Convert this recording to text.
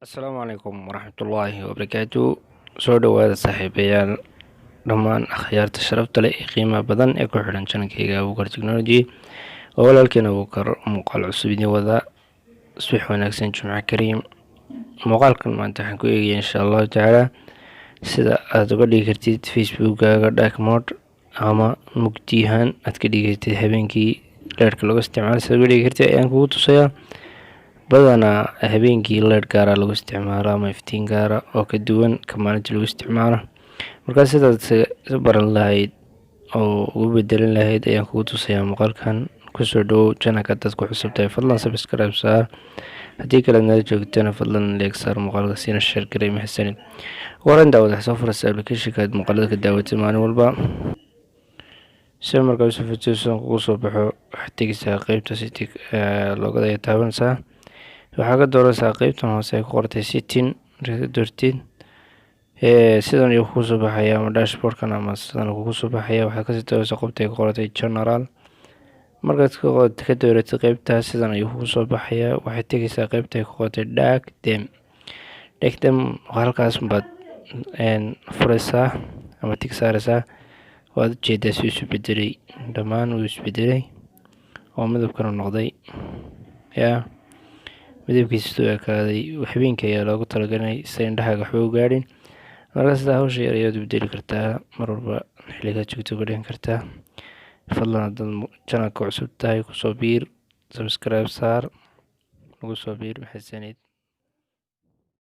Asalaamu calaykum waraxmatullaahi wabarakaatu. Soo dhawaada saaxiibayaal dhammaan akhyaarta sharafta leh ee qiimaha badan ee ku xidhan channelkayga Abuukar Technology oo walaalkeena Abuukar muuqaal cusub idin wada. Subax wanaagsan, Jumco Kariim. Muuqaalkan maanta waxaan ku eegayaa insha allahu tacaala sida aad uga dhigi kartid facebookkaaga dark mode ama mugdiyahaan aad ka dhigi kartid habeenkii leerka lagu isticmaalo sida uga dhigi kartid ayaan kugu tusayaa. badanaa habeenkii leer gaara lagu isticmaalo ama iftiin gaara oo ka duwan ka maalintii lagu isticmaalo. Markaa sidaad isu baran lahayd oo ugu bedelan lahayd ayaan kugu tusayaa muuqaalkan. Kusoo dhawow channelka dad ku cusub tahay, fadlan subscribe saar. haddii kale nala joogtana fadlan like saar muuqaalka siina share garay mahadsanid. waran daawad waxaa soo furaysa applicationka aad muuqaalada ka daawatid maalin walba. si markaa usoo fujiyso kugu soo baxo waxaad tegaysaa qeybta setting loogada ay taabanaysaa. waxaa ka dooranaysaa qeybtan hoose ay ku qortay setting markaad doortid sidan ayuu kugu soo baxaya ama dashboardkan ama sidan kugu soo baxaya. waxaad kasii dooranaysaa qeybta ay ku qortay general. markaad ka dooratid qeybtaas sidan ayuu kugu soo baxaya. waxaad tegaysaa qeybta ay ku qortay dark theme halkaas baad furaysaa ama tig saaraysaa. waad ujeedaa si isu bedelay, dhammaan wuu isbedelay oo midabkana noqday midabkiisa soo ekaaday. habeenka ayaa loogu talagalay si indhahaaga waxba u gaadhin. markaa sidaa hawsha yar ayaad u bedeli kartaa, mar walba xilligaad joogto uga dhigan kartaa. fadlan haddaad channelka cusub tahay kusoo biir, subscribe saar, nagu soo biir mahadsanid.